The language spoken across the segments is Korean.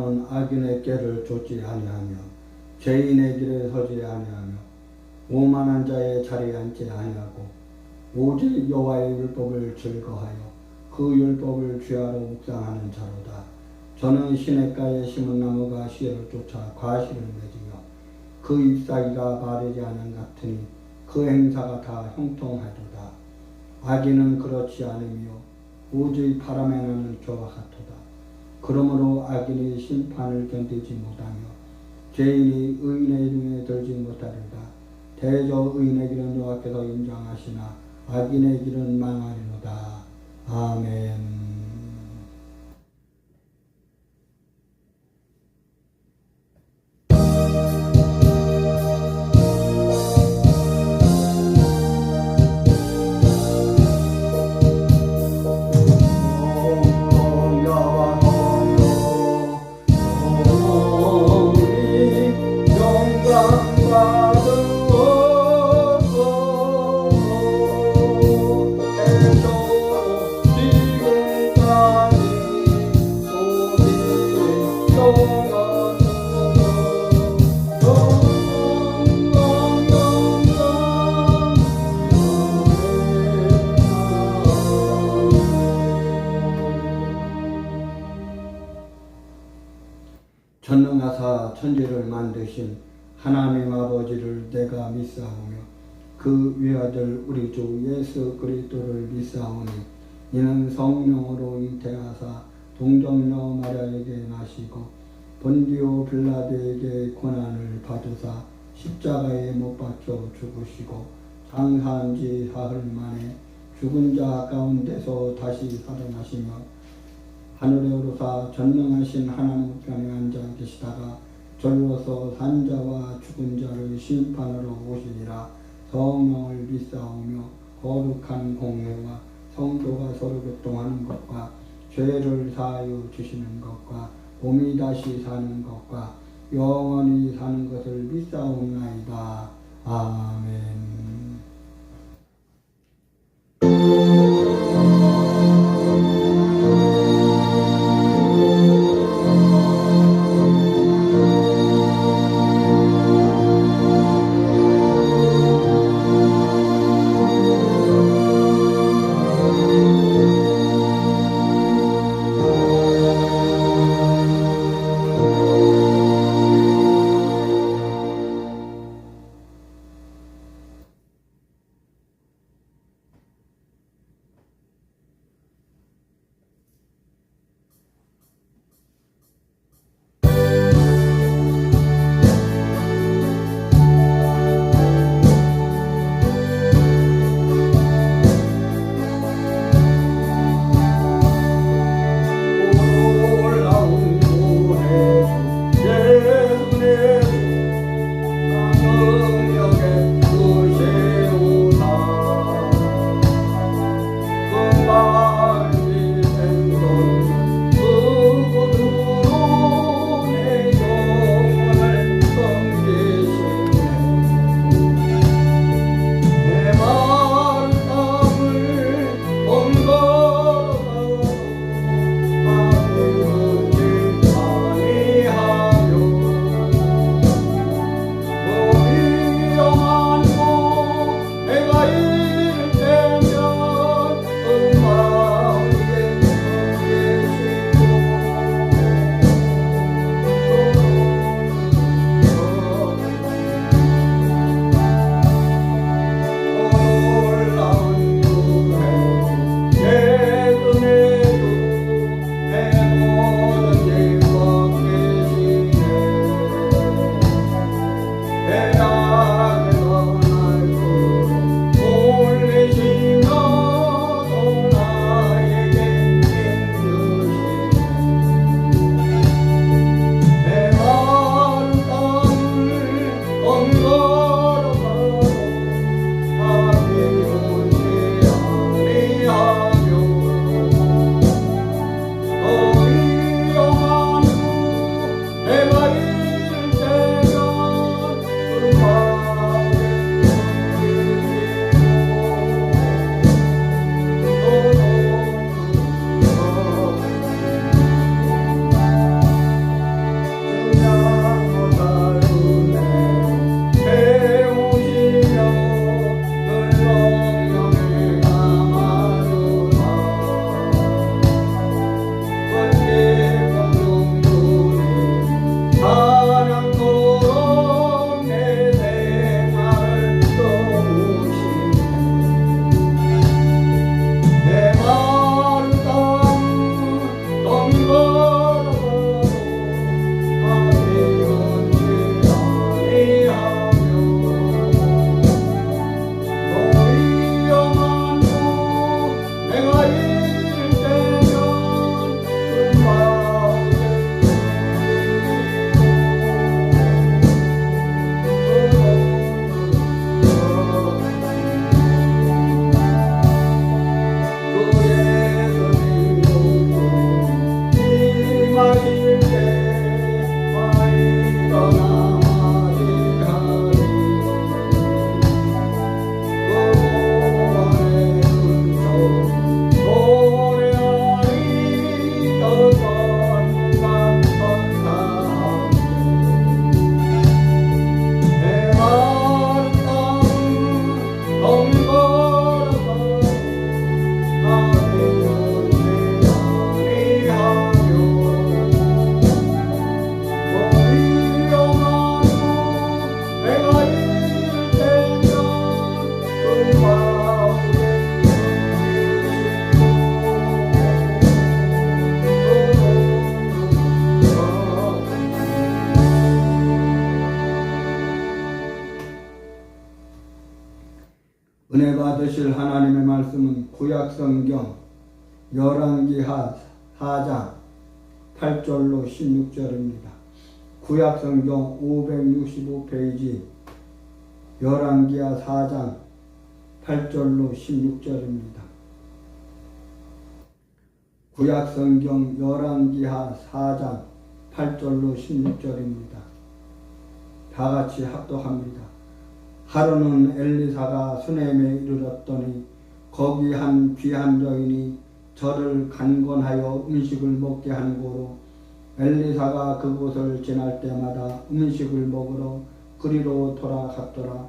너는 악인의 꾀를 좇지 아니하며 죄인의 길에 서지 아니하며 오만한 자의 자리에 앉지 아니하고 오직 여호와의 율법을 즐거하여 그 율법을 주야로 묵상하는 자로다. 저는 시냇가에 심은 나무가 시를 쫓아 과실을 맺으며 그 잎사귀가 마르지 않은 같으니 그 행사가 다 형통하도다. 악인은 그렇지 않으며 오직 바람에 나는 겨와 같도다. 그러므로 악인이 심판을 견디지 못하며 죄인이 의인의 중에 들지 못하리다. 대저 의인의 길은 여호와께서 인정하시나 악인의 길은 망하리로다. 아멘. 전능하사 천지를 만드신 하나님 아버지를 내가 믿사오며 그 외아들 우리 주 예수 그리스도를 믿사오니 이는 성령으로 잉태하사 동정녀 마리아에게 나시고 본디오 빌라도에게 고난을 받으사 십자가에 못 박혀 죽으시고 장사한 지 사흘 만에 죽은 자 가운데서 다시 살아나시며 하늘에 오르사 전능하신 하나님 우편에 앉아 계시다가 절로서 산자와 죽은 자를 심판하러 오시니라. 성령을 믿사오며 거룩한 공회와 성도가 서로 교통하는 것과 죄를 사하여 주시는 것과 몸이 다시 사는 것과 영원히 사는 것을 믿사옵나이다. 아멘. 은혜 받으실 하나님의 말씀은 구약성경 열왕기하 4장 8절로 16절입니다. 구약성경 565페이지 열왕기하 4장 8절로 16절입니다. 구약성경 열왕기하 4장 8절로 16절입니다. 다 같이 합독합니다. 하루는 엘리사가 수넴에 이르렀더니 거기 한 귀한 여인이 저를 간곤하여 음식을 먹게 한 고로 엘리사가 그곳을 지날 때마다 음식을 먹으러 그리로 돌아갔더라.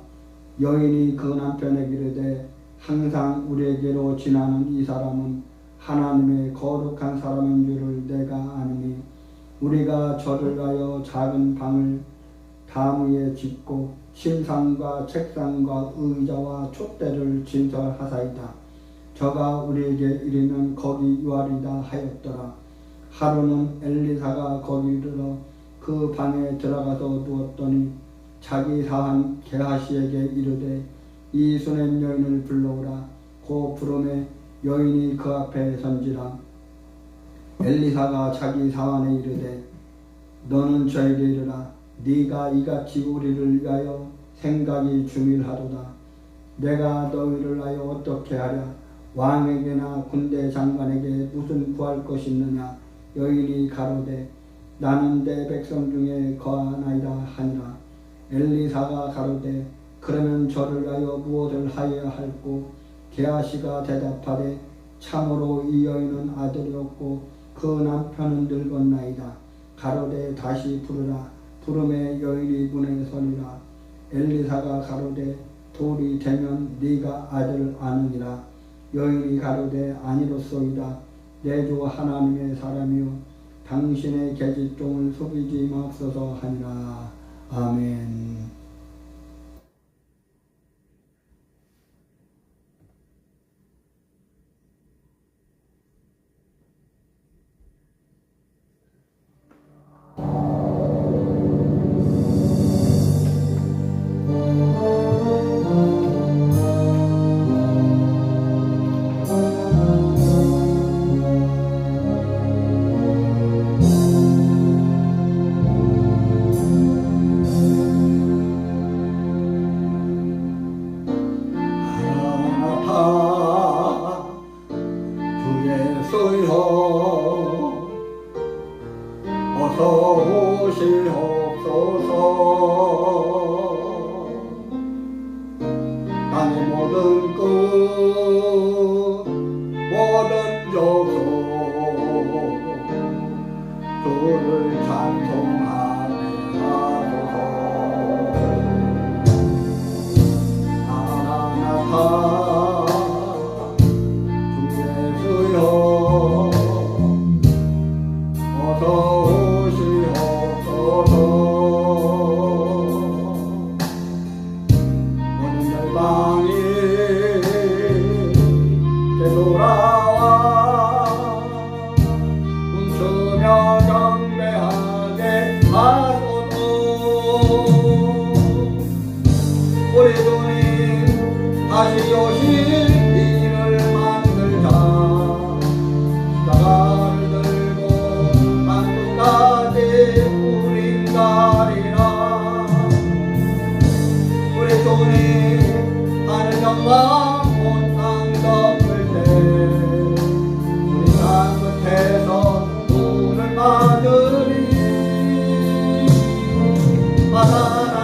여인이 그 남편에게 이르되 항상 우리에게로 지나는 이 사람은 하나님의 거룩한 사람인 줄을 내가 아느니 우리가 저를 위하여 작은 방을 담 위에 짓고 침상과 책상과 의자와 촛대를 진설하사이다. 저가 우리에게 이르면 거기 유하리다 하였더라. 하루는 엘리사가 거기 이르러 그 방에 들어가서 누웠더니 자기 사한 게하시에게 이르되 이 수넴 여인을 불러오라. 고 부름에 여인이 그 앞에 선지라. 엘리사가 자기 사환에 이르되 너는 저에게 이르라. 네가 이같이 우리를 위하여 생각이 중일하도다. 내가 너희를 위하여 어떻게 하랴. 왕에게나 군대 장관에게 무슨 구할 것이 있느냐. 여인이 가로되 나는 내 백성 중에 거하나이다 하니라. 엘리사가 가로되 그러면 저를 위하여 무엇을 하여야 할꼬. 게하시가 대답하되 참으로 이 여인은 아들이 없고 그 남편은 늙었나이다. 가로되 다시 부르라. 부름에 여인이 문에 서니라. 엘리사가 가로되 돌이 되면 네가 아들을 아느니라. 여인이 가로되 아니로소이다. 내 주 하나님의 사람이요 당신의 계집종을 속이지 마옵소서 하니라. 아멘. 어서 오시옵소서. 땅의 모든 끝 모든 족속 주를 찬송하게 하소서. 나라나타 주 예수여 어서 다시 오실 일을 만들자. 십자가를 들고 만국까지 우린 가리라. 우리 주님 하늘 영광 온 땅 덮을 때 우리 땅 끝에서 눈을 받으리. 마라나타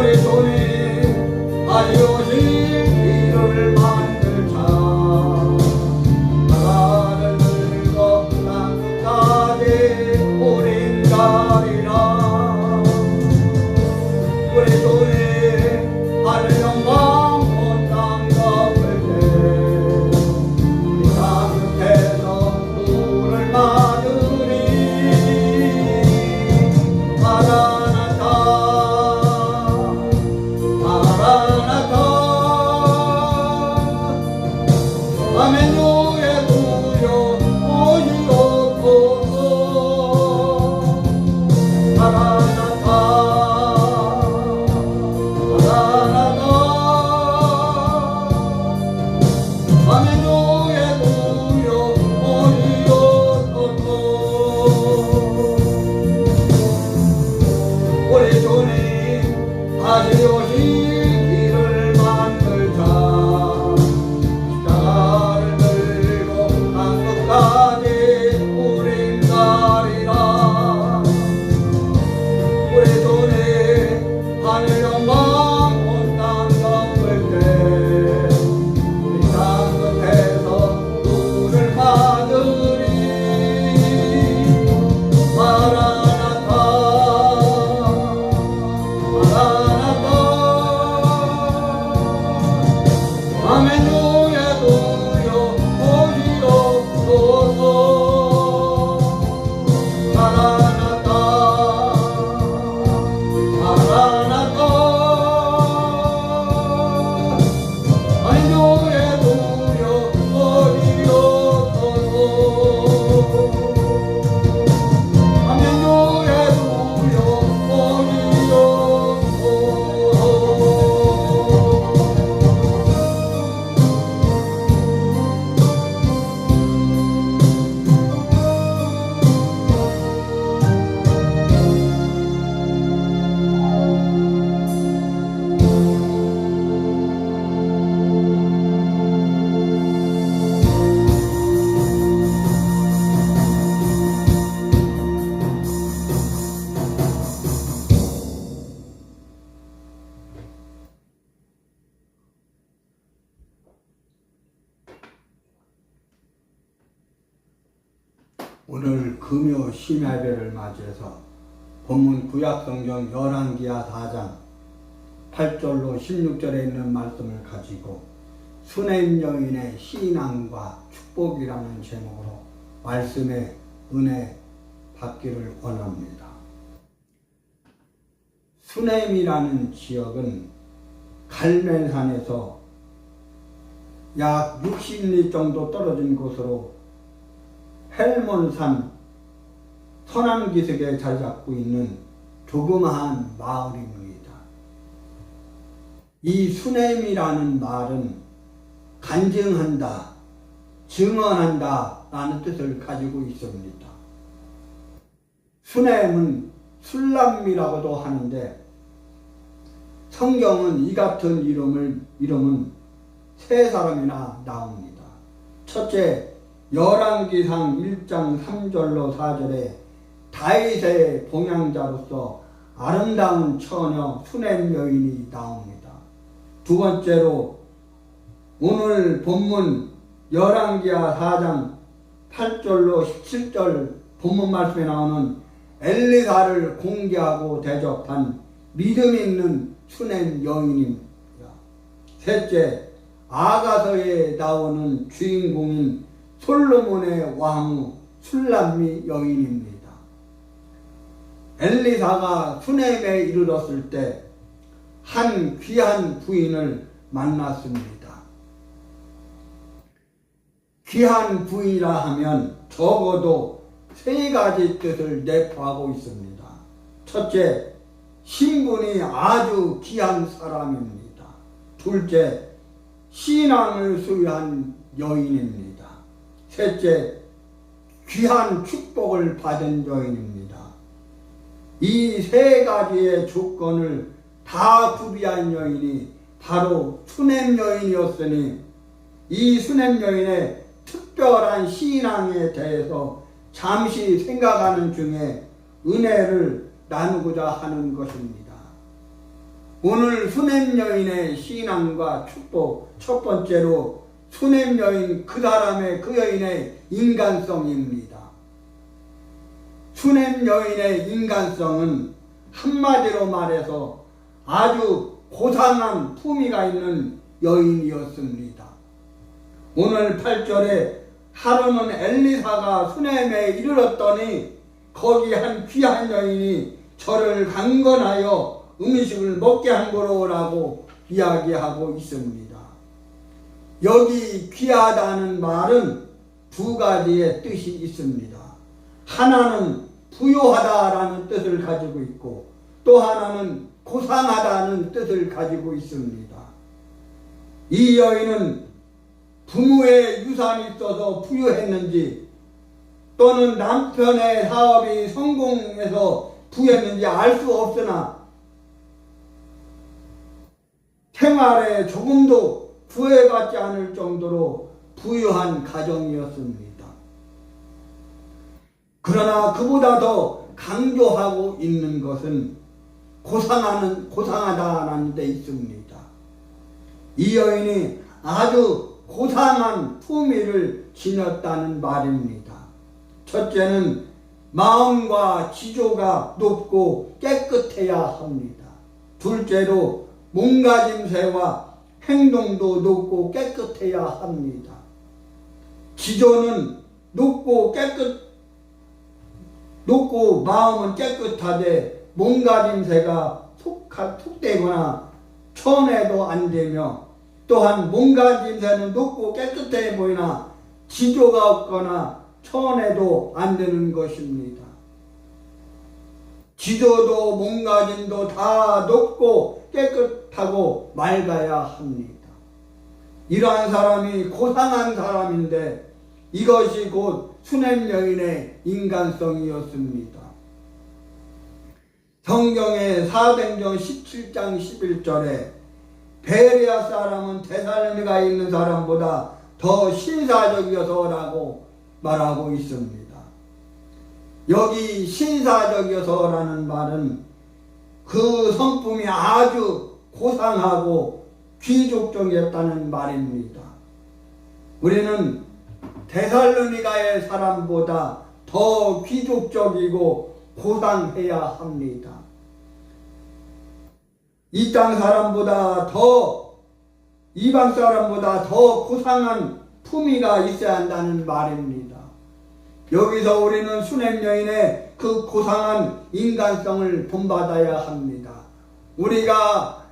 우리 손에 아리오신 길을 만들자. 나라를 들고 땅끝까지 우린 가리라. 우리 손에 하늘 영광 온 땅 덮을 때 우리 땅끝에서 물을 맞으리. 아멘노의 구요 오시옵소서. 마라나타 마라나타. 아멘노의 구요 오시옵소서. 우리 주님 다시 오실 길을 만들자. 하늘 영광 온 땅 덮을 때 우리 땅끝에서 물을 받으리. 마라나타 마라나타. 아멘노의 구요 오시옵소서. 마라나타 마라나타. 아멘노의 구요 오시옵소서. 아멘노의 구요 오시옵소서. 오늘 금요 심야배를 맞이해서 본문 구약성경 열왕기하 4장 8절로 16절에 있는 말씀을 가지고 수냄 여인의 신앙과 축복이라는 제목으로 말씀의 은혜 받기를 원합니다. 수냄이라는 지역은 갈멜산에서 약 60리 정도 떨어진 곳으로 헬몬산 서남기슭에 자리 잡고 있는 조그마한 마을입니다. 이 수냄이라는 말은 간증한다, 증언한다 라는 뜻을 가지고 있습니다. 수냄은 술람미라고도 하는데 성경은 이 같은 이름은 세 사람이나 나옵니다. 첫째, 열왕기상 1장 3절로 4절에 다윗의 봉양자로서 아름다운 처녀 수냄 여인이 나옵니다. 두 번째로 오늘 본문 열왕기하 4장 8절로 17절 본문 말씀에 나오는 엘리사를 공개하고 대접한 믿음 있는 수냄 여인입니다. 셋째, 아가서에 나오는 주인공인 솔로몬의 왕후 술람미 여인입니다. 엘리사가 수냄에 이르렀을 때 한 귀한 부인을 만났습니다. 귀한 부인이라 하면 적어도 세 가지 뜻을 내포하고 있습니다. 첫째, 신분이 아주 귀한 사람입니다. 둘째, 신앙을 소유한 여인입니다. 셋째, 귀한 축복을 받은 여인입니다. 이 세 가지의 조건을 다 구비한 여인이 바로 수냄 여인이었으니 이 수냄 여인의 특별한 신앙에 대해서 잠시 생각하는 중에 은혜를 나누고자 하는 것입니다. 오늘 수냄 여인의 신앙과 축복, 첫 번째로 수냄 여인 그 사람의 그 여인의 인간성입니다. 수냄 여인의 인간성은 한마디로 말해서 아주 고상한 품위가 있는 여인이었습니다. 오늘 8절에 하루는 엘리사가 수넴에 이르렀더니 거기 한 귀한 여인이 저를 강건하여 음식을 먹게 한 거로라고 이야기하고 있습니다. 여기 귀하다는 말은 두 가지의 뜻이 있습니다. 하나는 부요하다라는 뜻을 가지고 있고 또 하나는 고상하다는 뜻을 가지고 있습니다. 이 여인은 부모의 유산이 있어서 부유했는지 또는 남편의 사업이 성공해서 부유했는지 알 수 없으나 생활에 조금도 구애받지 않을 정도로 부유한 가정이었습니다. 그러나 그보다 더 강조하고 있는 것은 고상하다라는 데 있습니다. 이 여인이 아주 고상한 품위를 지녔다는 말입니다. 첫째는 마음과 지조가 높고 깨끗해야 합니다. 둘째로 몸가짐새와 행동도 높고 깨끗해야 합니다. 지조는 높고 마음은 깨끗하되 몸가짐새가 툭되거나 천해도 안 되며 또한 몸가짐새는 높고 깨끗해 보이나 지조가 없거나 천해도 안 되는 것입니다. 지조도 몸가짐도 다 높고 깨끗하고 맑아야 합니다. 이러한 사람이 고상한 사람인데 이것이 곧 수냄 여인의 인간성이었습니다. 성경의 사도행전 17장 11절에 베레아 사람은 데살로니가에 있는 사람보다 더 신사적이어서라고 말하고 있습니다. 여기 신사적이어서라는 말은 그 성품이 아주 고상하고 귀족적이었다는 말입니다. 우리는 데살로니가의 사람보다 더 귀족적이고 고상해야 합니다. 이 땅 사람보다 더 이방 사람보다 더 고상한 품위가 있어야 한다는 말입니다. 여기서 우리는 수냄 여인의 그 고상한 인간성을 본받아야 합니다. 우리가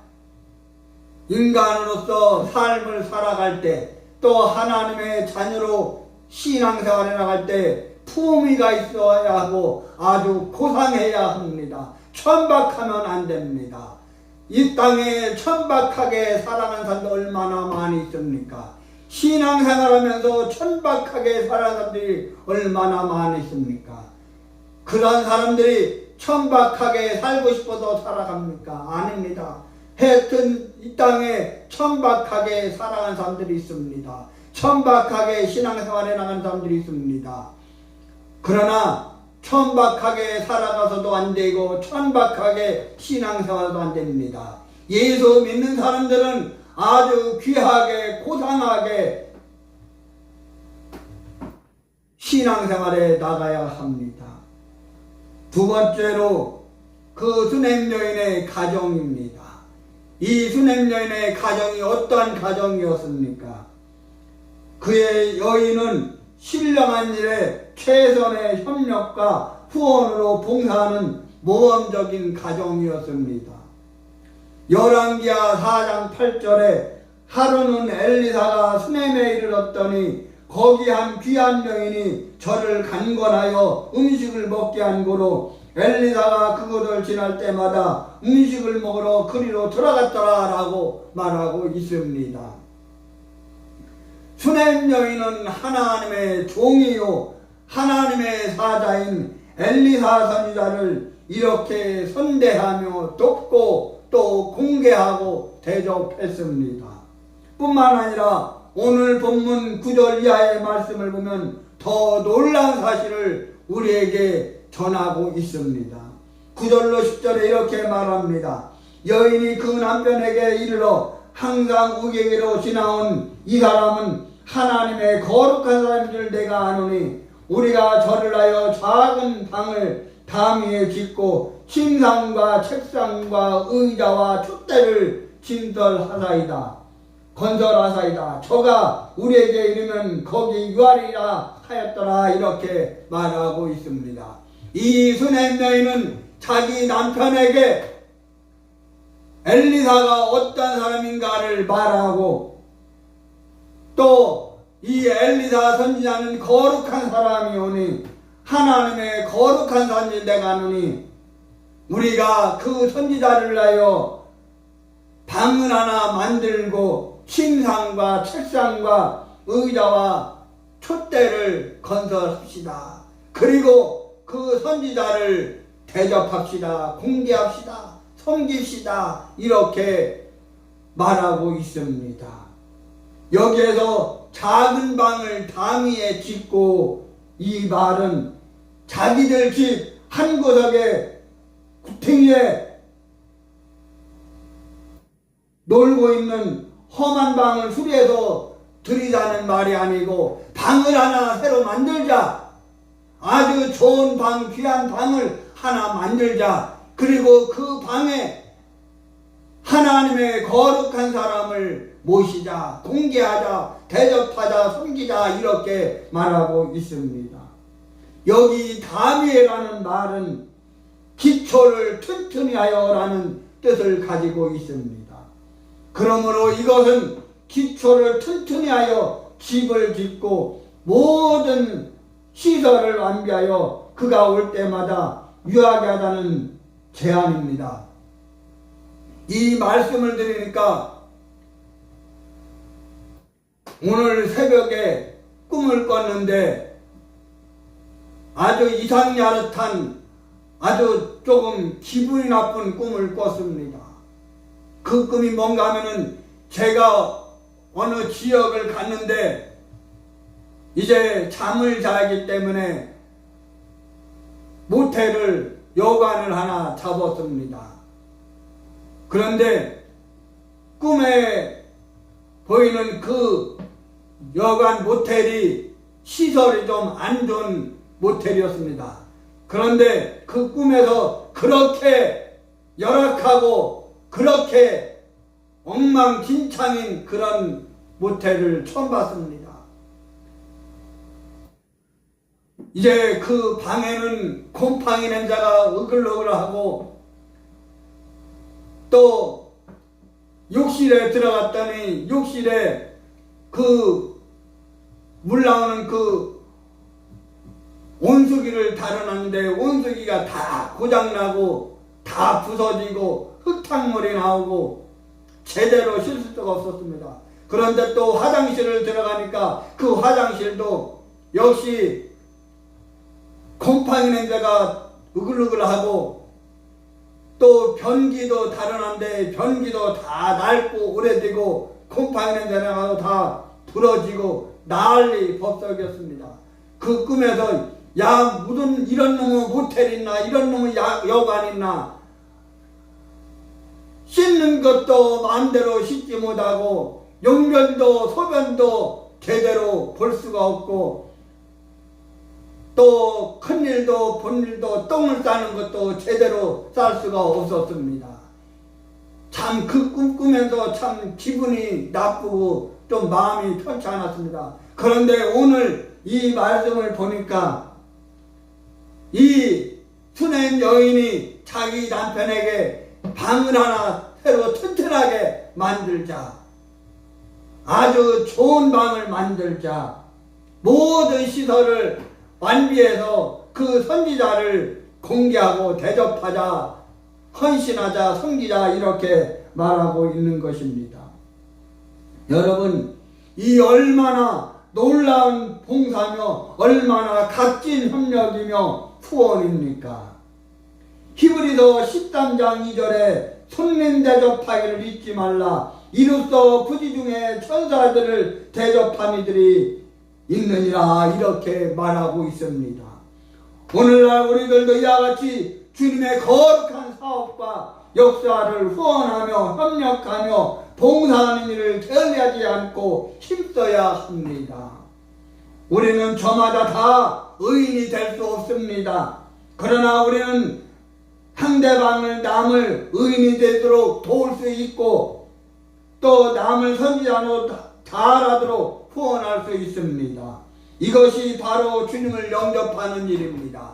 인간으로서 삶을 살아갈 때 또 하나님의 자녀로 신앙생활에 나갈 때 품위가 있어야 하고 아주 고상해야 합니다. 천박하면 안 됩니다. 이 땅에 천박하게 살아가는 사람들 얼마나 많이 있습니까? 신앙생활하면서 천박하게 살아가는 사람들이 얼마나 많이 있습니까? 그런 사람들이 천박하게 살고 싶어서 살아갑니까? 아닙니다. 하여튼 이 땅에 천박하게 살아가는 사람들이 있습니다. 천박하게 신앙생활에 나가는 사람들이 있습니다. 그러나 천박하게 살아가서도 안 되고 천박하게 신앙생활도 안 됩니다. 예수 믿는 사람들은 아주 귀하게 고상하게 신앙생활에 나가야 합니다. 두 번째로 그 수냄 여인의 가정입니다. 이 수냄 여인의 가정이 어떠한 가정이었습니까? 그의 여인은 신령한 일에 최선의 협력과 후원으로 봉사하는 모범적인 가정이었습니다. 열왕기하 4장 8절에 하루는 엘리사가 수넴에 이르렀더니 거기 한 귀한 여인이 저를 간건하여 음식을 먹게 한 고로 엘리사가 그곳을 지날 때마다 음식을 먹으러 그리로 들어갔더라 라고 말하고 있습니다. 수넴 여인은 하나님의 종이요 하나님의 사자인 엘리사 선지자를 이렇게 선대하며 돕고 또 공개하고 대접했습니다. 뿐만 아니라 오늘 본문 9절 이하의 말씀을 보면 더 놀라운 사실을 우리에게 전하고 있습니다. 9절로 10절에 이렇게 말합니다. 여인이 그 남편에게 이르러 항상 우겨기로 지나온 이 사람은 하나님의 거룩한 사람인 줄 내가 아노니 우리가 절을 하여 작은 방을 담 위에 짓고 침상과 책상과 의자와 촛대를 건설하사이다. 저가 우리에게 이르면 거기 유하리라 하였더라. 이렇게 말하고 있습니다. 이 수냄 여인은 자기 남편에게 엘리사가 어떤 사람인가를 말하고 또 이 엘리사 선지자는 거룩한 사람이오니 하나님의 거룩한 선지 내가 아노니 우리가 그 선지자를 하여 방을 하나 만들고 침상과 책상과 의자와 촛대를 건설합시다. 그리고 그 선지자를 대접합시다. 공개합시다. 섬깁시다. 이렇게 말하고 있습니다. 여기에서 작은 방을 담 위에 짓고 이 말은 자기들 집 한 구석에 구탱이에 놀고 있는 험한 방을 수리해서 들이자는 말이 아니고 방을 하나 새로 만들자. 아주 좋은 방, 귀한 방을 하나 만들자. 그리고 그 방에 하나님의 거룩한 사람을 모시자, 공개하자, 대접하자, 섬기자 이렇게 말하고 있습니다. 여기 다미에라는 말은 기초를 튼튼히 하여라는 뜻을 가지고 있습니다. 그러므로 이것은 기초를 튼튼히 하여 집을 짓고 모든 시설을 완비하여 그가 올 때마다 유하게 하자는 제안입니다. 이 말씀을 드리니까 오늘 새벽에 꿈을 꿨는데 아주 이상야릇한 아주 조금 기분이 나쁜 꿈을 꿨습니다. 그 꿈이 뭔가 하면은 제가 어느 지역을 갔는데 이제 잠을 자기 때문에 모텔을 여관을 하나 잡았습니다. 그런데 꿈에 보이는 그 여관 모텔이 시설이 좀 안 좋은 모텔이었습니다. 그런데 그 꿈에서 그렇게 열악하고 그렇게 엉망진창인 그런 모텔을 처음 봤습니다. 이제 그 방에는 곰팡이 냄새가 으글으글하고 또 욕실에 들어갔더니 욕실에 그 물 나오는 그 온수기를 달아놨는데 온수기가 다 고장나고 다 부서지고 흙탕물이 나오고 제대로 씻을 수가 없었습니다. 그런데 또 화장실을 들어가니까 그 화장실도 역시 곰팡이 냄새가 으글으글하고 또 변기도 달아놨는데 변기도 다 낡고 오래되고 곰팡이 냄새 나가서 다 부러지고 난리 법석이었습니다. 그 꿈에서 야 무슨 이런 놈의 모텔 있나 이런 놈의 여관 있나 씻는 것도 마음대로 씻지 못하고 용변도 소변도 제대로 볼 수가 없고 또 큰일도 본일도 똥을 싸는 것도 제대로 쌀 수가 없었습니다. 참 그 꿈 꾸면서 참 기분이 나쁘고 좀 마음이 편치 않았습니다. 그런데 오늘 이 말씀을 보니까 이 수냄 여인이 자기 남편에게 방을 하나 새로 튼튼하게 만들자, 아주 좋은 방을 만들자, 모든 시설을 완비해서 그 선지자를 공개하고 대접하자, 헌신하자, 섬기자 이렇게 말하고 있는 것입니다. 여러분, 이 얼마나 놀라운 봉사며 얼마나 값진 협력이며 후원입니까? 히브리서 13장 2절에 손님 대접하기를 잊지 말라. 이로써 부지 중에 천사들을 대접한 이들이 있느니라 이렇게 말하고 있습니다. 오늘날 우리들도 이와 같이 주님의 거룩한 사업과 역사를 후원하며 협력하며 봉사하는 일을 게을리하지 않고 힘써야 합니다. 우리는 저마다 다 의인이 될 수 없습니다. 그러나 우리는 상대방을 남을 의인이 되도록 도울 수 있고 또 남을 선지자로 잘하도록 후원할 수 있습니다. 이것이 바로 주님을 영접하는 일입니다.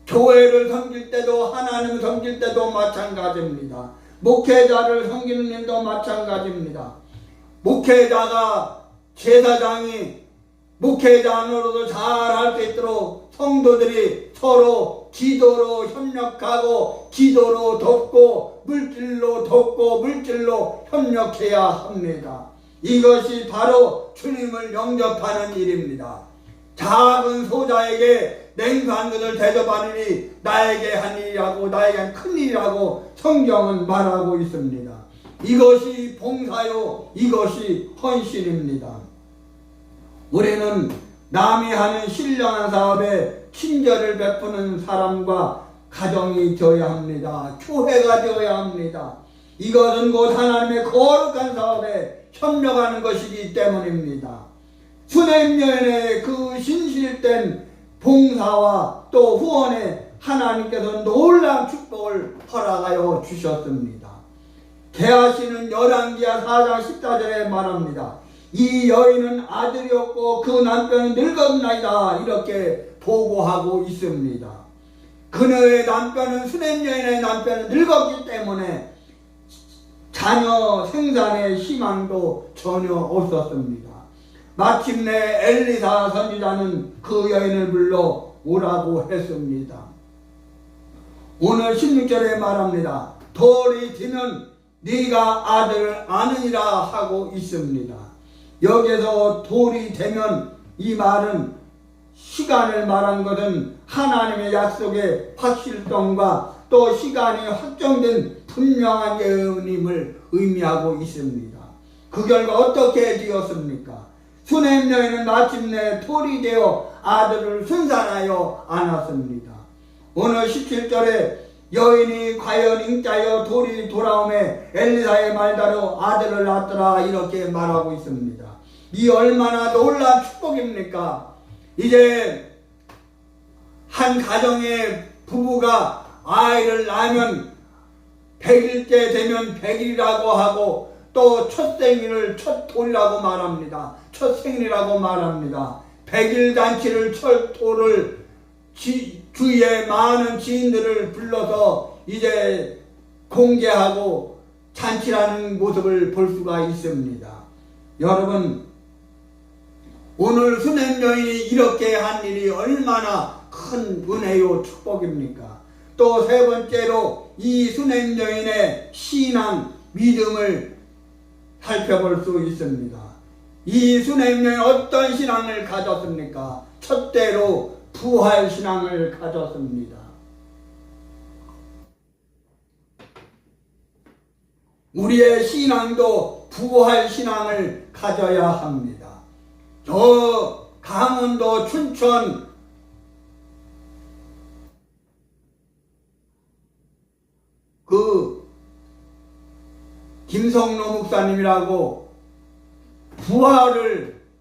교회를 섬길 때도 하나님을 섬길 때도 마찬가지입니다. 목회자를 섬기는 일도 마찬가지입니다. 목회자가 제사장이 목회자로도 잘할 수 있도록 성도들이 서로 기도로 협력하고 기도로 돕고 물질로 돕고 물질로 협력해야 합니다. 이것이 바로 주님을 영접하는 일입니다. 작은 소자에게 냉수한 것을 대접하느니 나에게 한 일이라고 나에게 한 큰 일이라고 성경은 말하고 있습니다. 이것이 봉사요, 이것이 헌신입니다. 우리는 남이 하는 신령한 사업에 친절을 베푸는 사람과 가정이 되어야 합니다. 교회가 되어야 합니다. 이것은 곧 하나님의 거룩한 사업에 협력하는 것이기 때문입니다. 수냄여인의 그 신실된 봉사와 또 후원에 하나님께서 놀라운 축복을 허락하여 주셨습니다. 게하시는 열왕기하 4장 14절에 말합니다. 이 여인은 아들이 없고 그 남편은 늙었나이다 이렇게 보고하고 있습니다. 그녀의 남편은 수냄여인의 남편은 늙었기 때문에 자녀 생산의 희망도 전혀 없었습니다. 마침내 엘리사 선지자는 그 여인을 불러 오라고 했습니다. 오늘 16절에 말합니다. 돌이 뒤면 네가 아들을 아느니라 하고 있습니다. 여기서 돌이 되면 이 말은 시간을 말한 것은 하나님의 약속의 확실성과 또 시간이 확정된 분명한 예언임을 의미하고 있습니다. 그 결과 어떻게 되었습니까? 수냄 여인은 마침내 돌이 되어 아들을 순산하여 안았습니다. 오늘 17절에 여인이 과연 인자여 돌이 돌아오매 엘리사의 말대로 아들을 낳더라 이렇게 말하고 있습니다. 이 얼마나 놀라운 축복입니까? 이제 한 가정의 부부가 아이를 낳으면 100일째 되면 100일이라고 하고 또 첫 생일을 첫 돌이라고 말합니다. 첫 생일이라고 말합니다. 100일 잔치를 첫 돌을 주위에 많은 지인들을 불러서 이제 공개하고 잔치라는 모습을 볼 수가 있습니다. 여러분, 오늘 수냄 여인이 이렇게 한 일이 얼마나 큰 은혜요 축복입니까? 또 세 번째로 이 수냄 여인의 신앙, 믿음을 살펴볼 수 있습니다. 이 수냄 여인 어떤 신앙을 가졌습니까? 첫째로 부활 신앙을 가졌습니다. 우리의 신앙도 부활 신앙을 가져야 합니다. 저 강원도 춘천 그 김성로 목사님이라고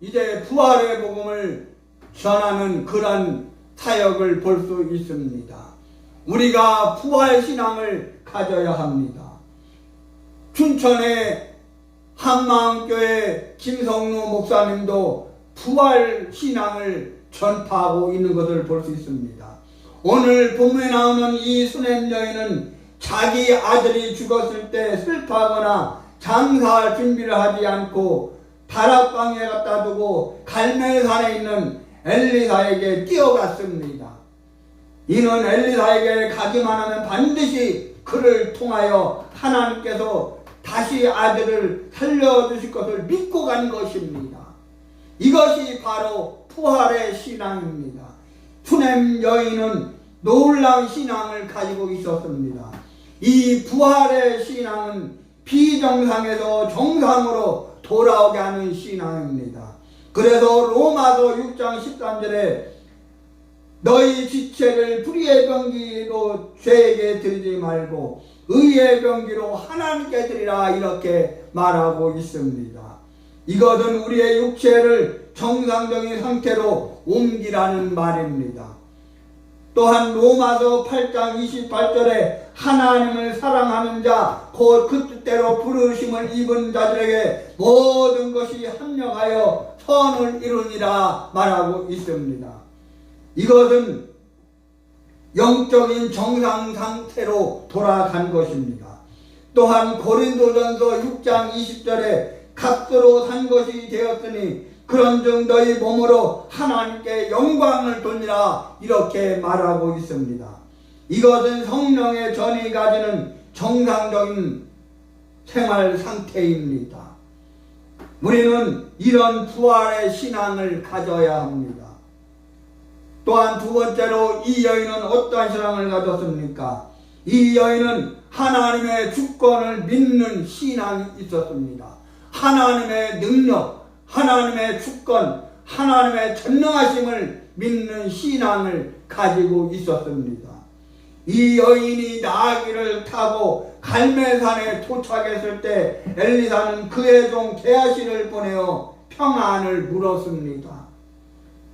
이제 부활의 복음을 전하는 그런 사역을 볼 수 있습니다. 우리가 부활 신앙을 가져야 합니다. 춘천의 한마음교회 김성로 목사님도 부활 신앙을 전파하고 있는 것을 볼 수 있습니다. 오늘 본문에 나오는 이 수냄 여인은 자기 아들이 죽었을 때 슬퍼하거나 장사할 준비를 하지 않고 다락방에 갖다 두고 갈멜산에 있는 엘리사에게 뛰어갔습니다. 이는 엘리사에게 가기만 하면 반드시 그를 통하여 하나님께서 다시 아들을 살려주실 것을 믿고 간 것입니다. 이것이 바로 부활의 신앙입니다. 수냄 여인은 놀라운 신앙을 가지고 있었습니다. 이 부활의 신앙은 비정상에서 정상으로 돌아오게 하는 신앙입니다. 그래서 로마서 6장 13절에 너희 지체를 불의의 병기로 죄에게 드리지 말고 의의 병기로 하나님께 드리라 이렇게 말하고 있습니다. 이것은 우리의 육체를 정상적인 상태로 옮기라는 말입니다. 또한 로마서 8장 28절에 하나님을 사랑하는 자 곧 그 뜻대로 부르심을 입은 자들에게 모든 것이 합력하여 선을 이루니라 말하고 있습니다. 이것은 영적인 정상 상태로 돌아간 것입니다. 또한 고린도전서 6장 20절에 값으로 산 것이 되었으니 그런즉 너희 몸으로 하나님께 영광을 돌리라 이렇게 말하고 있습니다. 이것은 성령의 전이 가지는 정상적인 생활 상태입니다. 우리는 이런 부활의 신앙을 가져야 합니다. 또한 두 번째로 이 여인은 어떠한 신앙을 가졌습니까? 이 여인은 하나님의 주권을 믿는 신앙이 있었습니다. 하나님의 능력, 하나님의 주권, 하나님의 전능하심을 믿는 신앙을 가지고 있었습니다. 이 여인이 나귀를 타고 갈멜산에 도착했을 때 엘리사는 그의 종 게하시를 보내어 평안을 물었습니다.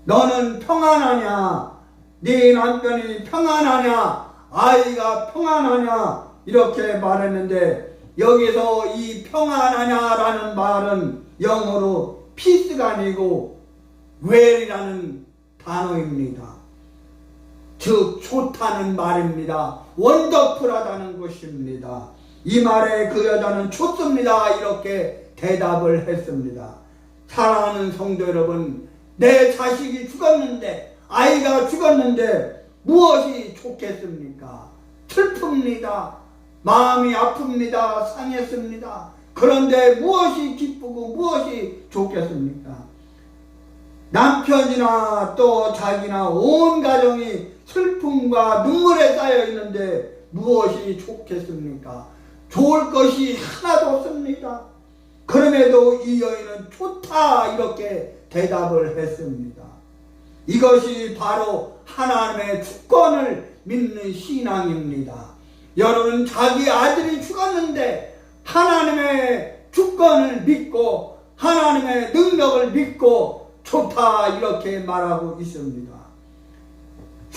너는 평안하냐? 네 남편이 평안하냐? 아이가 평안하냐? 이렇게 말했는데 여기서 이 평안하냐라는 말은 영어로 peace가 아니고 well이라는 단어입니다. 즉 좋다는 말입니다. 원더풀하다는 것입니다. 이 말에 그 여자는 좋습니다 이렇게 대답을 했습니다. 사랑하는 성도 여러분, 내 자식이 죽었는데, 아이가 죽었는데 무엇이 좋겠습니까? 슬픕니다. 마음이 아픕니다. 상했습니다. 그런데 무엇이 기쁘고 무엇이 좋겠습니까? 남편이나 또 자기나 온 가정이 슬픔과 눈물에 쌓여 있는데 무엇이 좋겠습니까? 좋을 것이 하나도 없습니다. 그럼에도 이 여인은 좋다 이렇게 대답을 했습니다. 이것이 바로 하나님의 주권을 믿는 신앙입니다. 여러분, 자기 아들이 죽었는데 하나님의 주권을 믿고 하나님의 능력을 믿고 좋다 이렇게 말하고 있습니다.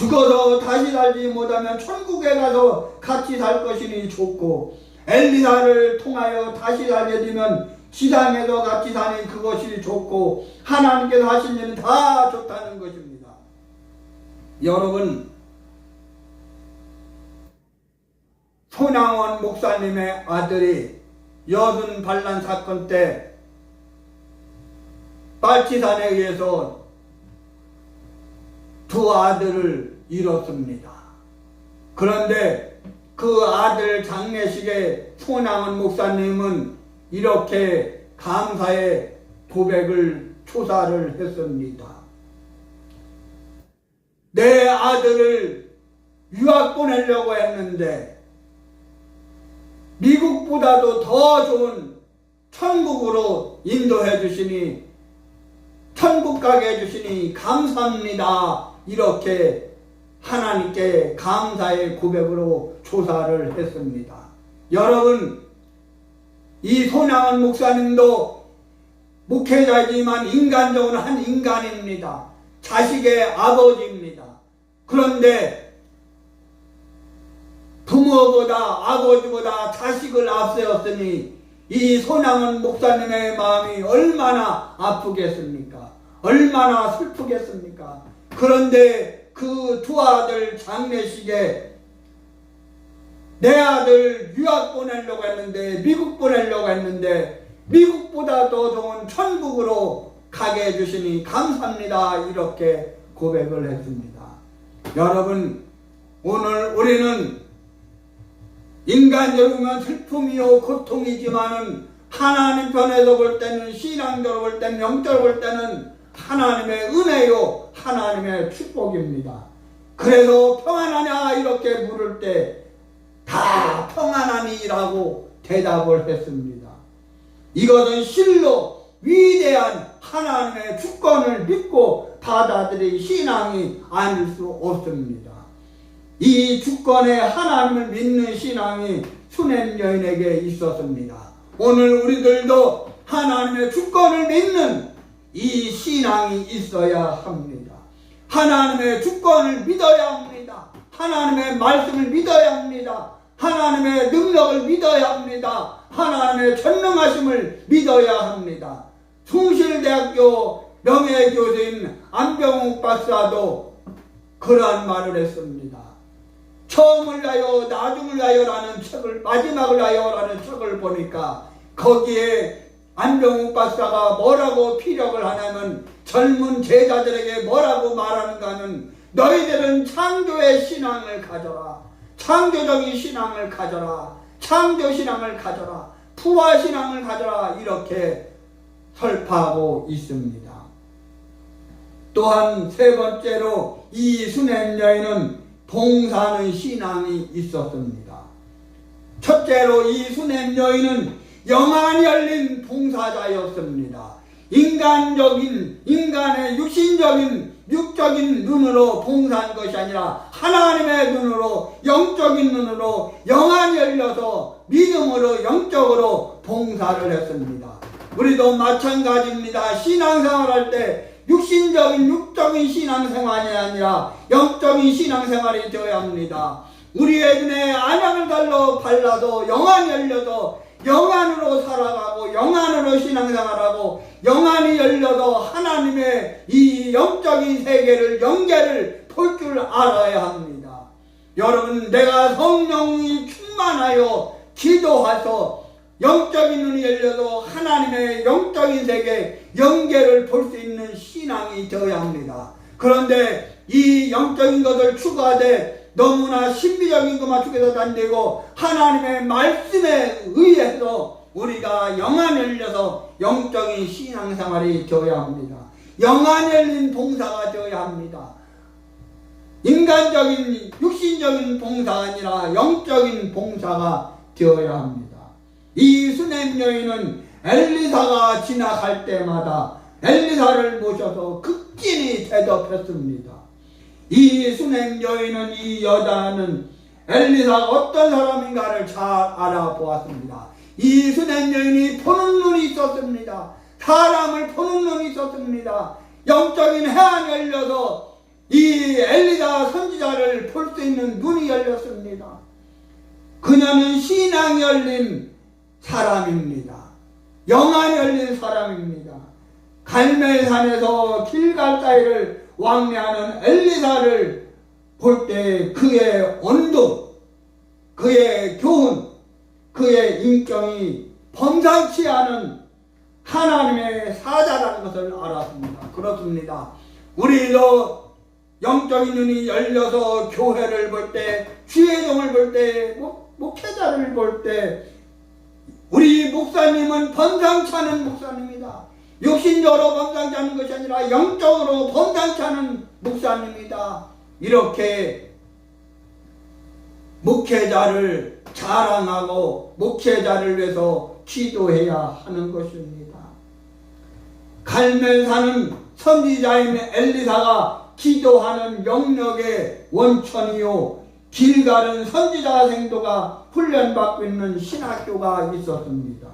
죽어서 다시 살지 못하면 천국에 가서 같이 살 것이니 좋고, 엘리사를 통하여 다시 살게 되면 지상에서 같이 사니 그것이 좋고, 하나님께서 하신 일은 다 좋다는 것입니다. 여러분, 손양원 목사님의 아들이 여순 반란 사건 때 빨치산에 의해서 두 아들을 잃었습니다. 그런데 그 아들 장례식에 손양원 목사님은 이렇게 감사의 고백을 초사를 했습니다. 내 아들을 유학 보내려고 했는데 미국보다도 더 좋은 천국으로 인도해 주시니, 천국 가게 해주시니 감사합니다. 이렇게 하나님께 감사의 고백으로 조사를 했습니다. 여러분, 이 손양원 목사님도 목회자이지만 인간적으로 한 인간입니다. 자식의 아버지입니다. 그런데 부모보다 아버지보다 자식을 앞세웠으니 이 손양원 목사님의 마음이 얼마나 아프겠습니까? 얼마나 슬프겠습니까? 그런데 그 두 아들 장례식에 내 아들 유학 보내려고 했는데, 미국 보내려고 했는데 미국보다 더 좋은 천국으로 가게 해주시니 감사합니다. 이렇게 고백을 했습니다. 여러분, 오늘 우리는 인간적으로 슬픔이요 고통이지만은 하나님 편에서 볼 때는, 신앙적으로 볼 때는, 영적으로 볼 때는 하나님의 은혜요 하나님의 축복입니다. 그래서 평안하냐 이렇게 물을 때 다 평안하니라고 대답을 했습니다. 이것은 실로 위대한 하나님의 주권을 믿고 받아들인 신앙이 아닐 수 없습니다. 이 주권의 하나님을 믿는 신앙이 수냄 여인에게 있었습니다. 오늘 우리들도 하나님의 주권을 믿는 이 신앙이 있어야 합니다. 하나님의 주권을 믿어야 합니다. 하나님의 말씀을 믿어야 합니다. 하나님의 능력을 믿어야 합니다. 하나님의 전능하심을 믿어야 합니다. 숭실대학교 명예교수인 안병욱 박사도 그러한 말을 했습니다. 처음을 위하여 나중을 위하여라는 책을, 마지막을 위하여라는 책을 보니까 거기에 안병욱 박사가 뭐라고 피력을 하냐면, 젊은 제자들에게 뭐라고 말하는가 하면, 너희들은 창조의 신앙을 가져라. 창조적인 신앙을 가져라. 창조신앙을 가져라. 부활신앙을 가져라. 이렇게 설파하고 있습니다. 또한 세 번째로 이 수냄 여인은 봉사하는 신앙이 있었습니다. 첫째로 이 수냄 여인은 영안이 열린 봉사자였습니다. 인간의 육적인 눈으로 봉사한 것이 아니라 하나님의 눈으로, 영적인 눈으로 영안이 열려서 믿음으로 영적으로 봉사를 했습니다. 우리도 마찬가지입니다. 신앙생활할 때 육적인 신앙생활이 아니라 영적인 신앙생활이 되어야 합니다. 우리의 눈에 안약을 발라서 영안이 열려서 영안으로 살아가고 영안으로 신앙생활하고 영안이 열려서 하나님의 이 영적인 세계를 연계를 볼 줄 알아야 합니다. 여러분, 내가 성령이 충만하여 기도해서 영적인 눈이 열려도 하나님의 영적인 세계 연계를 볼 수 있는 신앙이 되어야 합니다. 그런데 이 영적인 것을 추구하되 너무나 신비적인 것만 추구해서 안 되고 하나님의 말씀에 의해서 우리가 영안이 열려서 영적인 신앙생활이 되어야 합니다. 영안이 열린 봉사가 되어야 합니다. 인간적인 육신적인 봉사가 아니라 영적인 봉사가 되어야 합니다. 이 수냄 여인은 엘리사가 지나갈 때마다 엘리사를 모셔서 극진히 대접했습니다. 이 수냄 여인은, 이 여자는 엘리사가 어떤 사람인가를 잘 알아보았습니다. 이 수냄 여인이 보는 눈이 있었습니다. 사람을 보는 눈이 있었습니다. 영적인 해안이 열려서 이 엘리사 선지자를 볼 수 있는 눈이 열렸습니다. 그녀는 신앙이 열린 사람입니다. 영안이 열린 사람입니다. 갈멜산에서 길갈 사이를 왕래하는 엘리사를 볼 때 그의 온도, 그의 교훈, 그의 인격이 범상치 않은 하나님의 사자라는 것을 알았습니다. 그렇습니다. 우리도 영적인 눈이 열려서 교회를 볼 때, 주의 종을 볼 때, 목회자를 볼 때, 우리 목사님은 범상치 않은 목사님이다. 육신적으로 범상치 않은 것이 아니라 영적으로 범상치 않은 목사님이다. 이렇게 목회자를 자랑하고 목회자를 위해서 기도해야 하는 것입니다. 갈멜산은 선지자인 엘리사가 기도하는 영역의 원천이요, 길갈은 선지자 생도가 훈련받고 있는 신학교가 있었습니다.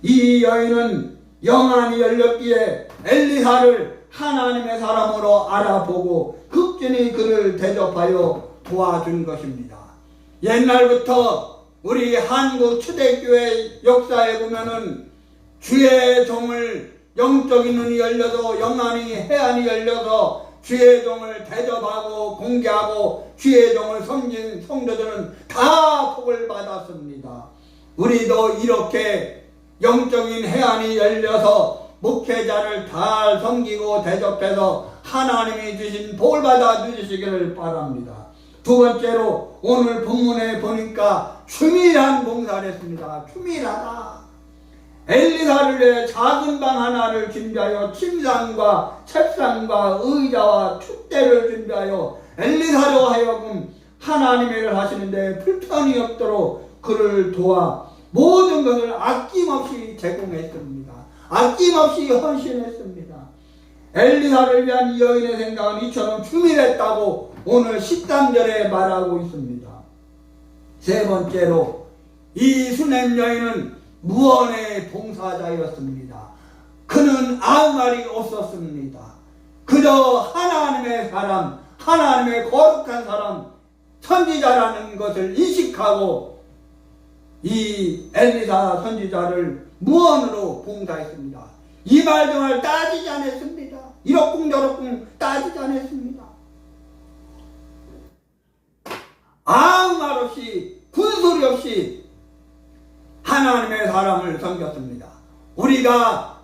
이 여인은 영안이 열렸기에 엘리사를 하나님의 사람으로 알아보고 극진히 그를 대접하여 도와준 것입니다. 옛날부터 우리 한국 초대교회 역사에 보면은 주의 종을, 영적인 눈이 열려서 영안이 해안이 열려서 주의 종을 대접하고 공개하고 주의 종을 섬긴 성도들은 다 복을 받았습니다. 우리도 이렇게 영적인 해안이 열려서 목회자를 잘 섬기고 대접해서 하나님이 주신 복을 받아 누리시기를 바랍니다. 두 번째로 오늘 본문에 보니까 추밀한 봉사를 했습니다. 추밀하다. 엘리사를 위해 작은 방 하나를 준비하여 침상과 책상과 의자와 촛대를 준비하여 엘리사로 하여금 하나님의 일을 하시는데 불편이 없도록 그를 도와 모든 것을 아낌없이 제공했습니다. 아낌없이 헌신했습니다. 엘리사를 위한 이 여인의 생각은 이처럼 추밀했다고 오늘 13절에 말하고 있습니다. 세 번째로 이 수냄 여인은 무언의 봉사자였습니다. 그는 아무 말이 없었습니다. 그저 하나님의 사람, 하나님의 거룩한 사람, 선지자라는 것을 인식하고 이 엘리사 선지자를 무언으로 봉사했습니다. 이 말 저 말 따지지 않았습니다. 이러쿵저러쿵 따지지 않았습니다. 아무 말 없이 군소리 없이 하나님의 사람을 섬겼습니다. 우리가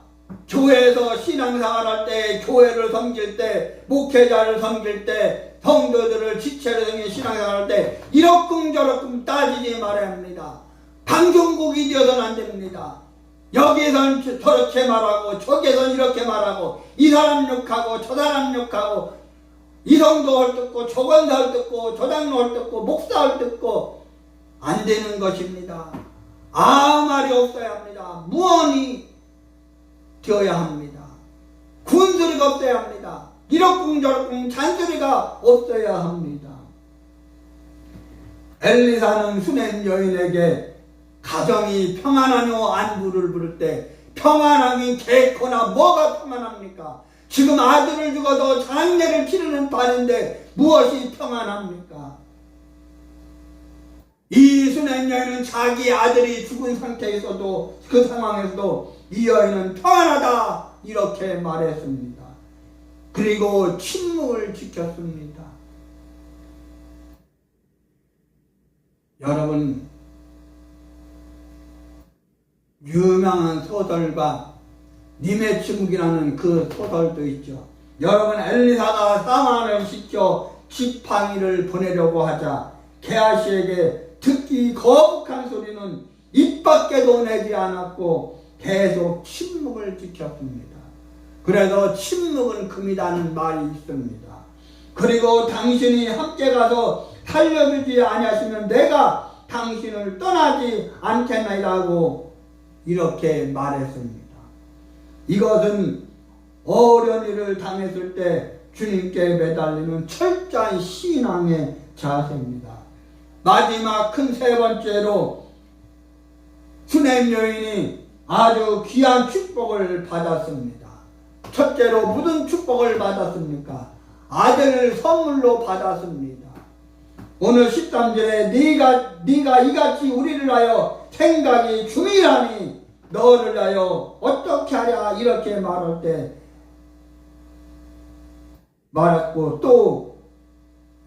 교회에서 신앙생활할 때, 교회를 섬길 때, 목회자를 섬길 때, 성도들을 지체로 섬긴 신앙생활할 때 이러쿵저러쿵 따지지 말아야 합니다. 방송국이 되어서는 안 됩니다. 여기선 저렇게 말하고 저기선 이렇게 말하고 이 사람 욕하고 저 사람 욕하고 이 성도 헐뜯고 저 권사 헐뜯고 저 장로 헐뜯고 목사 헐뜯고 안 되는 것입니다. 아무 말이 없어야 합니다. 무언이 되어야 합니다. 군소리가 없어야 합니다. 이러쿵저러쿵 잔소리가 없어야 합니다. 엘리사는 수냄 여인에게 가정이 평안하뇨 안부를 부를 때 평안하긴 개코나 뭐가 평안합니까? 지금 아들을 죽어도 장례를 치르는 판인데 무엇이 평안합니까? 이 수냄 여인은 자기 아들이 죽은 상태에서도 그 상황에서도 이 여인은 평안하다 이렇게 말했습니다. 그리고 침묵을 지켰습니다. 여러분, 유명한 소설가 님의 침묵이라는 그 소설도 있죠. 여러분, 엘리사가 사만을 시켜 지팡이를 보내려고 하자 게하시에게 듣기 거북한 소리는 입 밖에도 내지 않았고 계속 침묵을 지켰습니다. 그래서 침묵은 금이라는 말이 있습니다. 그리고 당신이 함께 가서 살려주지 아니하시면 내가 당신을 떠나지 않겠나이라고 이렇게 말했습니다. 이것은 어려운 일을 당했을 때 주님께 매달리는 철저한 신앙의 자세입니다. 마지막 큰 세 번째로 수냄 여인이 아주 귀한 축복을 받았습니다. 첫째로 무슨 축복을 받았습니까? 아들을 선물로 받았습니다. 오늘 13절에 네가 이같이 우리를 하여 생각이 중이라니 너를 하여 어떻게 하랴 이렇게 말할 때 말했고, 또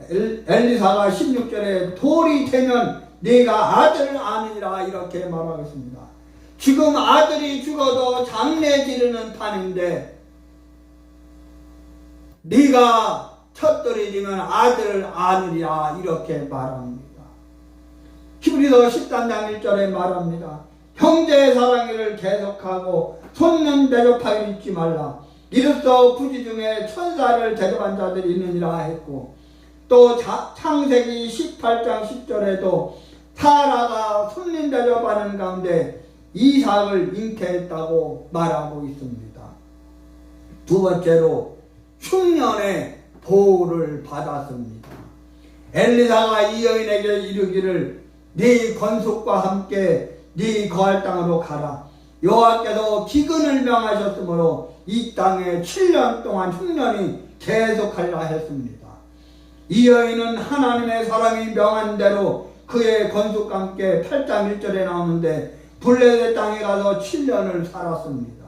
엘리사가 16절에 돌이 되면 네가 아들을 아느니라 이렇게 말하겠습니다. 지금 아들이 죽어도 장례 지르는 판인데 네가 첫돌이 되면 아들을 아느리라 이렇게 말합니다. 히브리서 13장 1절에 말합니다. 형제의 사랑을 계속하고 손는 대접하기 잊지 말라. 이로써 부지 중에 천사를 대접한 자들이 있느니라 했고, 또 창세기 18장 10절에도 사라가 손님 대접하는 가운데 이삭을 잉태했다고 말하고 있습니다. 두 번째로 흉년의 보호를 받았습니다. 엘리사가 이 여인에게 이르기를 네 건속과 함께 네 거할 땅으로 가라. 여호와께서 기근을 명하셨으므로 이 땅에 7년 동안 흉년이 계속하리라 했습니다. 이 여인은 하나님의 사람이 명한 대로 그의 건속과 함께 8장 1절에 나오는데 블레셋 땅에 가서 7년을 살았습니다.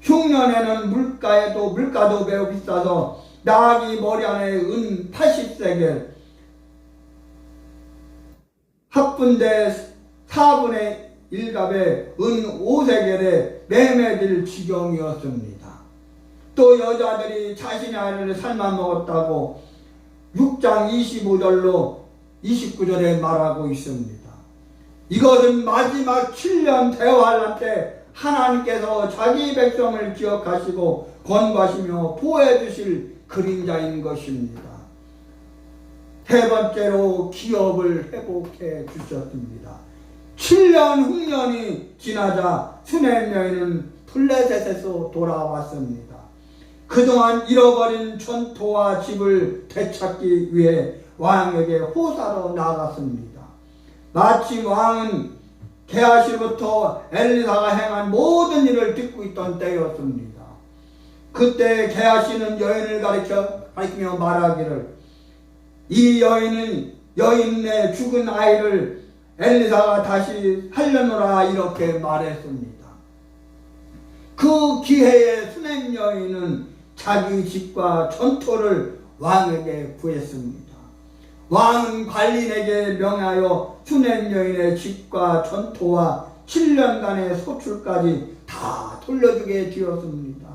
흉년에는 물가도 매우 비싸서 나귀 머리 안에 은 80세겔, 합분대 4분의 1갑에 은 5세겔에 매매질 지경이었습니다. 또 여자들이 자신의 아이를 삶아 먹었다고 6장 25절로 29절에 말하고 있습니다. 이것은 마지막 7년 대환란 때 하나님께서 자기 백성을 기억하시고 권고하시며 보호해 주실 그림자인 것입니다. 세 번째로 기업을 회복해 주셨습니다. 7년 흉년이 지나자 수냄 여인은 블레셋에서 돌아왔습니다. 그동안 잃어버린 전토와 집을 되찾기 위해 왕에게 호사로 나갔습니다. 마침 왕은 게하시부터 엘리사가 행한 모든 일을 듣고 있던 때였습니다. 그때 게하시는 여인을 가리키며 말하기를, 이 여인은 여인의 죽은 아이를 엘리사가 다시 살려노라 이렇게 말했습니다. 그 기회에 수냄 여인은 자기 집과 전토를 왕에게 구했습니다. 왕은 관리에게 명하여 수냄 여인의 집과 전토와 7년간의 소출까지 다 돌려주게 되었습니다.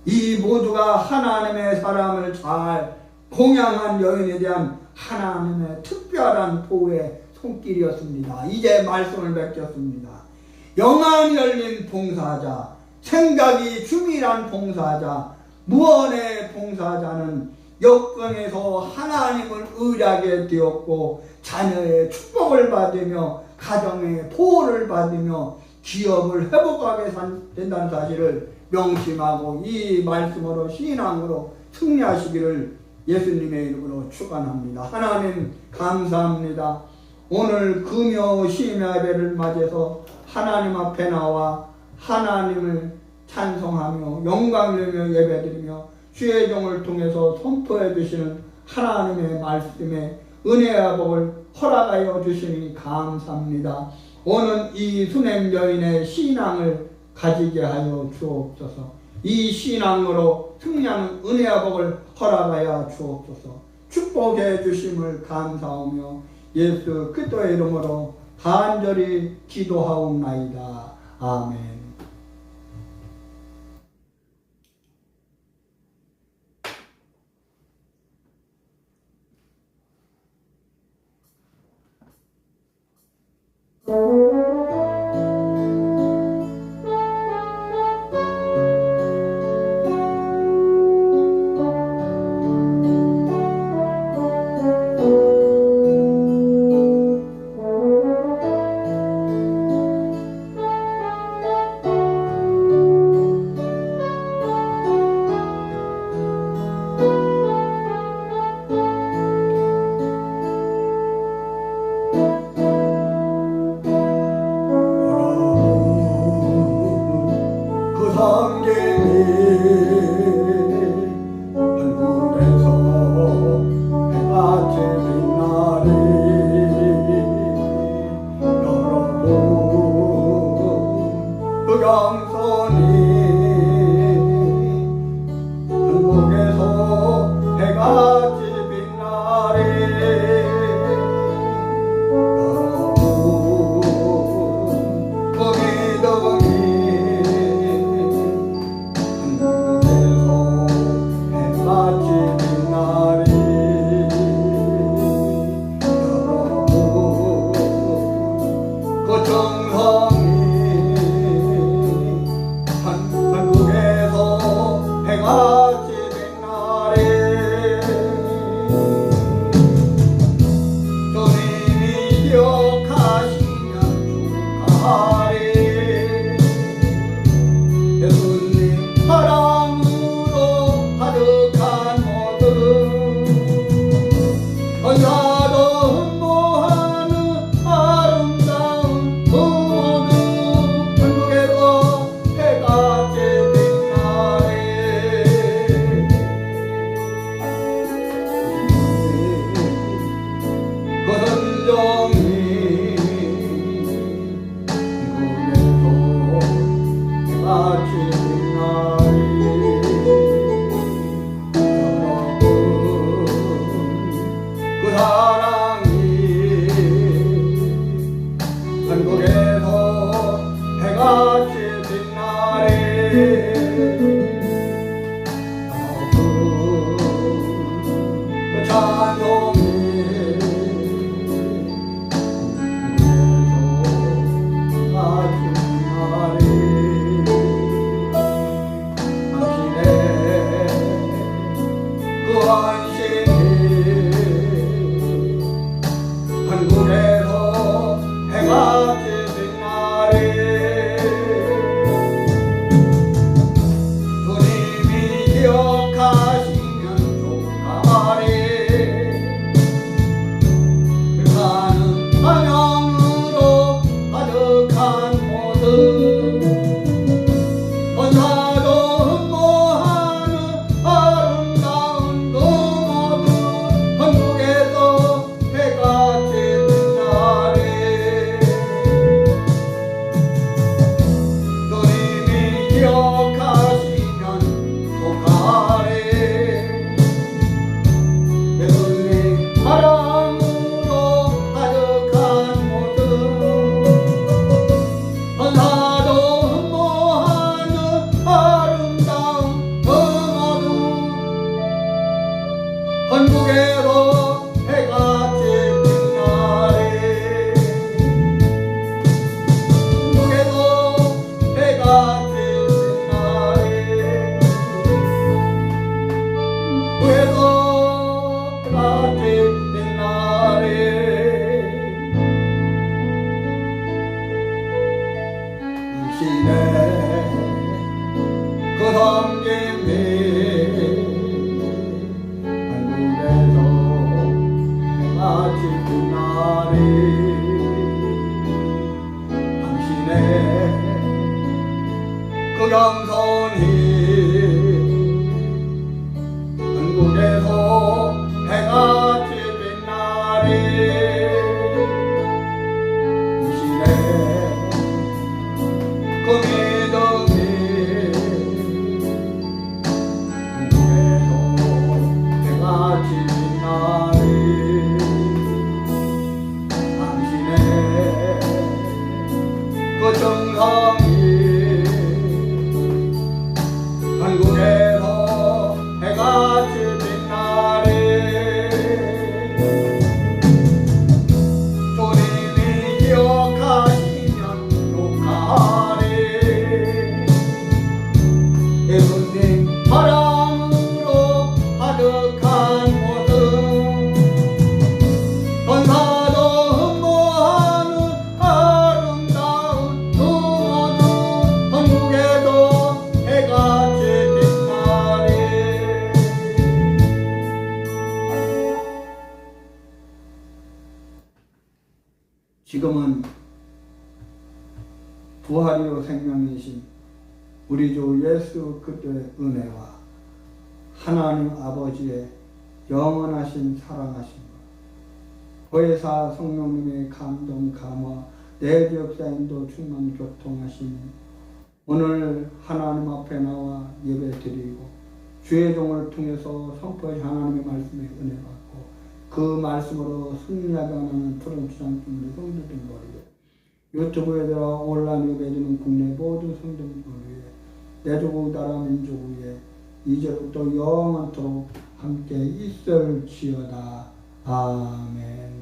이 모두가 하나님의 사람을 잘 공양한 여인에 대한 하나님의 특별한 보호의 손길이었습니다. 이제 말씀을 맺겠습니다. 영안이 열린 봉사자, 생각이 주밀한 봉사자, 무언의 봉사자는 역경에서 하나님을 의뢰하게 되었고 자녀의 축복을 받으며 가정의 보호를 받으며 기업을 회복하게 된다는 사실을 명심하고 이 말씀으로 신앙으로 승리하시기를 예수님의 이름으로 축원합니다. 하나님 감사합니다. 오늘 금요 심야 예배를 맞이해서 하나님 앞에 나와 하나님을 찬송하며 영광을 예배드리며 주의 종을 통해서 선포해 주시는 하나님의 말씀에 은혜와 복을 허락하여 주시니 감사합니다. 오늘 이 수냄 여인의 신앙을 가지게 하여 주옵소서. 이 신앙으로 승리하는 은혜와 복을 허락하여 주옵소서. 축복해 주심을 감사하며 예수 그리스도의 이름으로 간절히 기도하옵나이다. 아멘. 당신의 그 섬김이 얼굴에서 해가 지는 날이 당신의 그 겸손이 얼굴에서 해가 지는 날이 당신의 그 믿음이 얼굴에서 해가 지는 날이 당신의 그 정성이 한국에서 해가 지는 날이 주님이 기억하시면 욕하리 예수님 사랑으로 가득한 모습 천사도 흠모하는 아름다운 그 모습 한국에도 해가 지는 날이 지금은 부활이요 생명이신 우리 주 예수 그리스도의 은혜와 하나님 아버지의 영원하신 사랑하심과 보혜사 성령님의 감동 감화 내주 역사인도 충만 교통하심이 오늘 하나님 앞에 나와 예배 드리고 주의 종을 통해서 선포의 하나님의 말씀에 은혜 받고 그 말씀으로 승리하게 하는 푸른 주장팀의 성도들 머리에 유튜브에 들어 온라인 예배 드리는 국내 모든 성도들 위해 내주국 나라 민족 위에 이제부터 영원토록 함께 있을지어다. 아멘.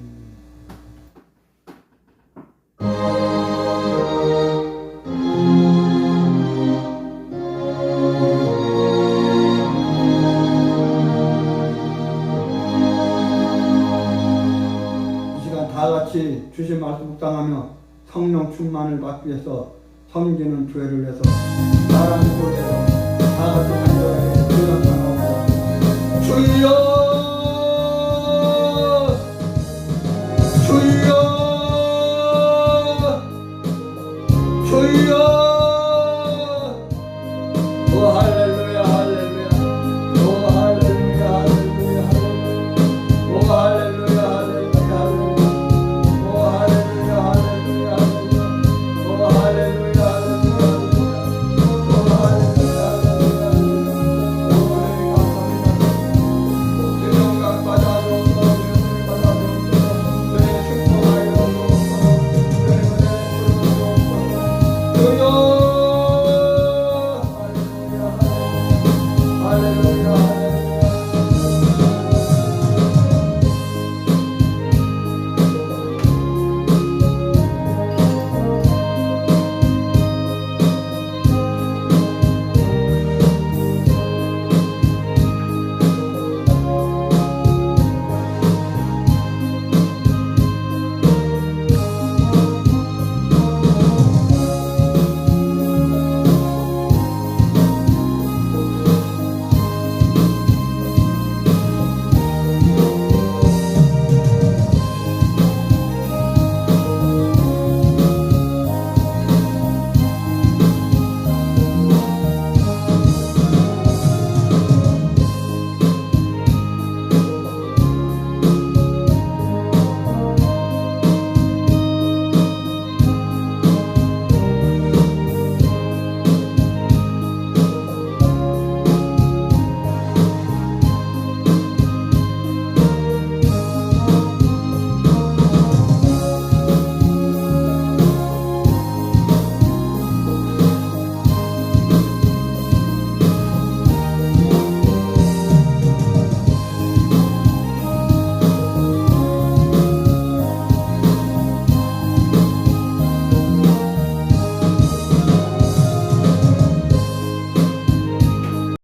이 시간 다 같이 주신 말씀 묵상하며 성령 충만을 받기 위해서 섬기는 교회를 해서 나라는 교회에서 다 같이 간절하게 기도하고 주여 주여 주여